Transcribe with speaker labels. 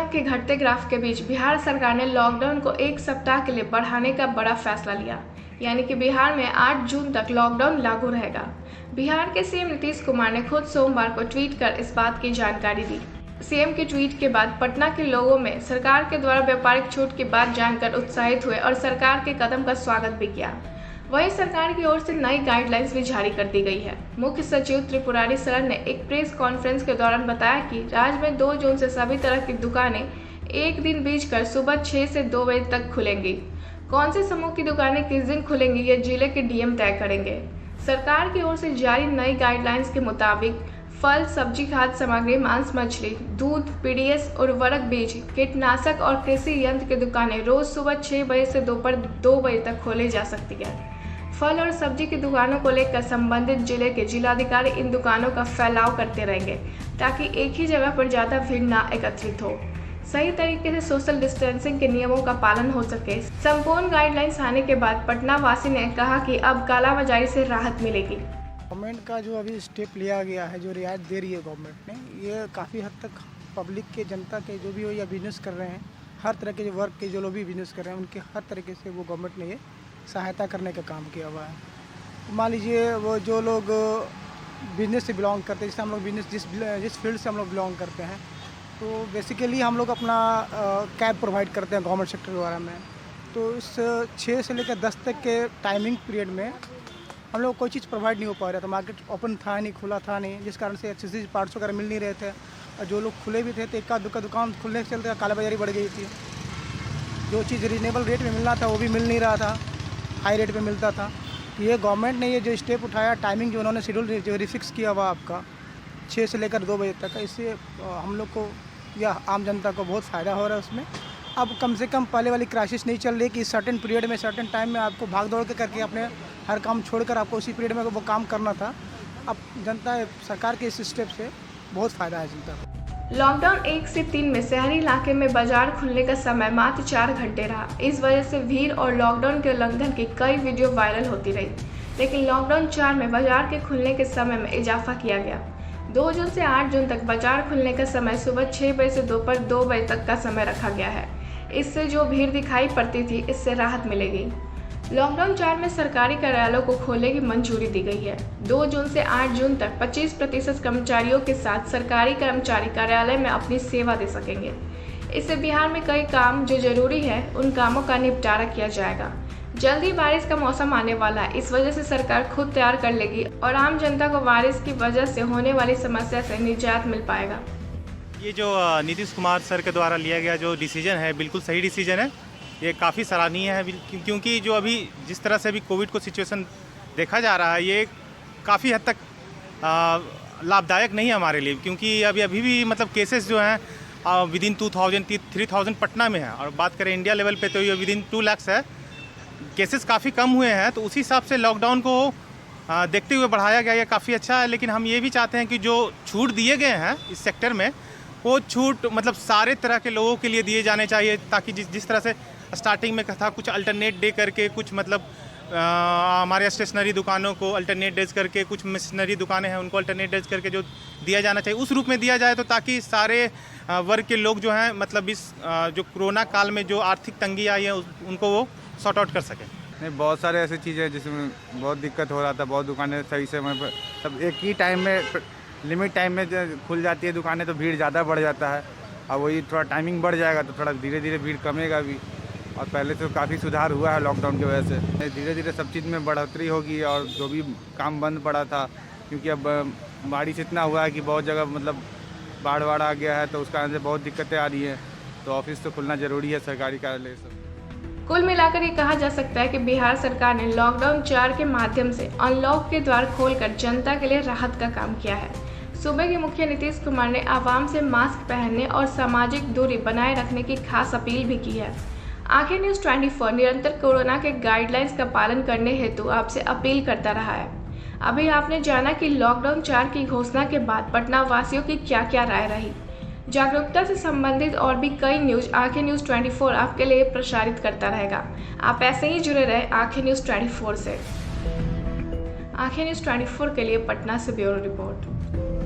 Speaker 1: के घटते ग्राफ के बीच बिहार सरकार ने लॉकडाउन को 1 सप्ताह के लिए बढ़ाने का बड़ा फैसला लिया, यानी कि बिहार में 8 जून तक लॉकडाउन लागू रहेगा। बिहार के सीएम नीतीश कुमार ने खुद सोमवार को ट्वीट कर इस बात की जानकारी दी। सीएम के ट्वीट के बाद पटना के लोगों में सरकार के द्वारा व्यापारिक छूट की बात जानकर उत्साहित हुए और सरकार के कदम का स्वागत भी किया। वहीं सरकार की ओर से नई गाइडलाइंस भी जारी कर दी गई है। मुख्य सचिव त्रिपुरारी शरण ने एक प्रेस कॉन्फ्रेंस के दौरान बताया कि राज्य में 2 जून से सभी तरह की दुकानें एक दिन बीच कर सुबह 6 से 2 बजे तक खुलेंगी। कौन से समूह की दुकानें किस दिन खुलेंगी, ये जिले के डीएम तय करेंगे। सरकार की ओर से जारी नई गाइडलाइंस के मुताबिक फल, सब्जी, खाद्य सामग्री, मांस, मछली, दूध, पीडीएस, उर्वरक, बीज, कीटनाशक और कृषि यंत्र की दुकानें रोज सुबह 6 बजे से दोपहर 2 बजे तक खोली जा सकती है। फल और सब्जी की दुकानों को लेकर संबंधित जिले के जिलाधिकारी इन दुकानों का फैलाव करते रहेंगे ताकि एक ही जगह पर ज़्यादा भीड़ न एकत्रित हो, सही तरीके से सोशल डिस्टेंसिंग के नियमों का पालन हो सके। संपूर्ण गाइडलाइंस आने के बाद पटना वासी ने कहा कि अब कालाबाजारी से राहत मिलेगी।
Speaker 2: गवर्नमेंट का जो अभी स्टेप लिया गया है, जो रियायत दे रही है गवर्नमेंट ने, ये काफ़ी हद तक पब्लिक के, जनता के जो भी हो या बिजनेस कर रहे हैं, हर तरह के जो वर्क के जो लोग भी बिजनेस कर रहे हैं, उनके हर तरीके से वो गवर्नमेंट ने ये सहायता करने का काम किया हुआ है। मान लीजिए वो जो लोग बिजनेस से बिलोंग करते हैं, जैसे हम लोग बिजनेस जिस फील्ड से हम लोग बिलोंग करते हैं, तो बेसिकली हम लोग अपना कैब प्रोवाइड करते हैं गवर्नमेंट सेक्टर द्वारा में। तो इस 6 से लेकर 10 तक के टाइमिंग पीरियड में हम लोग कोई चीज़ प्रोवाइड नहीं हो पा रहा था। मार्केट ओपन था नहीं, खुला था नहीं, जिस कारण से एक्सेसरीज पार्ट्स वगैरह मिल नहीं रहे थे। और जो लोग खुले भी थे तो एक दुका दुकान खुलने के चलते कालाबाजारी बढ़ गई थी। जो चीज़ रीजनेबल रेट में मिलना था वो भी मिल नहीं रहा था, हाई रेट पे मिलता था। ये गवर्नमेंट ने ये जो स्टेप उठाया, टाइमिंग जो उन्होंने शेड्यूल जो रिफिक्स किया हुआ आपका 6 से लेकर 2 बजे तक, इससे हम लोग को या आम जनता को बहुत फ़ायदा हो रहा है उसमें। अब कम से कम पहले वाली क्राइसिस नहीं चल रही कि सर्टेन पीरियड में, सर्टेन टाइम में आपको भाग दौड़ के करके अपने हर काम छोड़कर आपको उसी पीरियड में वो काम करना था। अब जनता, सरकार के इस स्टेप से बहुत फ़ायदा है जनता को।
Speaker 1: लॉकडाउन 1 से 3 में शहरी इलाके में बाजार खुलने का समय मात्र 4 घंटे रहा। इस वजह से भीड़ और लॉकडाउन के उल्लंघन की कई वीडियो वायरल होती रही, लेकिन लॉकडाउन 4 में बाजार के खुलने के समय में इजाफा किया गया। 2 जून से 8 जून तक बाजार खुलने का समय सुबह 6 बजे से दोपहर 2 बजे तक का समय रखा गया है। इससे जो भीड़ दिखाई पड़ती थी, इससे राहत मिलेगी। लॉकडाउन 4 में सरकारी कार्यालयों को खोलने की मंजूरी दी गई है। 2 जून से 8 जून तक 25% कर्मचारियों के साथ सरकारी कर्मचारी कार्यालय में अपनी सेवा दे सकेंगे। इससे बिहार में कई काम जो जरूरी है, उन कामों का निपटारा किया जाएगा। जल्द ही बारिश का मौसम आने वाला है, इस वजह से सरकार खुद तैयार कर लेगी और आम जनता को बारिश की वजह से होने वाली समस्या से निजात मिल पाएगा।
Speaker 3: ये जो नीतीश कुमार सर के द्वारा लिया गया जो डिसीजन है, बिल्कुल सही डिसीजन है। ये काफ़ी सराहनीय है, क्योंकि जो अभी जिस तरह से अभी कोविड को सिचुएशन देखा जा रहा है, ये काफ़ी हद तक लाभदायक नहीं है हमारे लिए, क्योंकि अभी भी मतलब केसेस जो हैं विदिन 2000-3000 पटना में है, और बात करें इंडिया लेवल पे तो ये विदिन 2 लाख है। केसेस काफ़ी कम हुए हैं, तो उसी हिसाब से लॉकडाउन को देखते हुए बढ़ाया गया, ये काफ़ी अच्छा है। लेकिन हम ये भी चाहते हैं कि जो छूट दिए गए हैं इस सेक्टर में, वो छूट मतलब सारे तरह के लोगों के लिए दिए जाने चाहिए, ताकि जिस तरह से स्टार्टिंग में था कुछ अल्टरनेट डे करके, कुछ मतलब हमारे स्टेशनरी दुकानों को अल्टरनेट डेज करके, कुछ मशीनरी दुकानें हैं उनको अल्टरनेट डेज करके जो दिया जाना चाहिए, उस रूप में दिया जाए, तो ताकि सारे वर्ग के लोग जो हैं मतलब इस जो कोरोना काल में जो आर्थिक तंगी आई है उनको वो सॉर्ट आउट कर सकें।
Speaker 4: नहीं, बहुत सारे ऐसी चीज़ें हैं जिसमें बहुत दिक्कत हो रहा था। बहुत दुकानें सही समय पर, सब एक ही टाइम में, लिमिट टाइम में खुल जाती है दुकानें, तो भीड़ ज़्यादा बढ़ जाता है। अब वही थोड़ा टाइमिंग बढ़ जाएगा तो थोड़ा धीरे धीरे भीड़ कमेगा भी। और पहले तो काफ़ी सुधार हुआ है लॉकडाउन की वजह से। धीरे धीरे सब चीज़ में बढ़ोतरी होगी, और जो भी काम बंद पड़ा था, क्योंकि अब बारिश इतना हुआ है कि बहुत जगह मतलब बाढ़ आ गया है, तो उसका से बहुत दिक्कतें आ रही हैं। तो ऑफिस तो खुलना ज़रूरी है, सरकारी कार्यालय सब।
Speaker 1: कुल मिलाकर ये कहा जा सकता है कि बिहार सरकार ने लॉकडाउन 4 के माध्यम से अनलॉक के द्वार खोलकर जनता के लिए राहत का काम किया है। सूबे के मुखिया नीतीश कुमार ने आवाम से मास्क पहनने और सामाजिक दूरी बनाए रखने की खास अपील भी की है। आंखें न्यूज़ 24 निरंतर कोरोना के गाइडलाइंस का पालन करने हेतु आपसे अपील करता रहा है। अभी आपने जाना कि लॉकडाउन 4 की घोषणा के बाद पटना वासियों की क्या क्या राय रही। जागरूकता से संबंधित और भी कई न्यूज़ आंखें न्यूज़ 24 आपके लिए प्रसारित करता रहेगा। आप ऐसे ही जुड़े रहे आंखें न्यूज़ 24 से। आंखें न्यूज़ 24 के लिए पटना से ब्यूरो रिपोर्ट।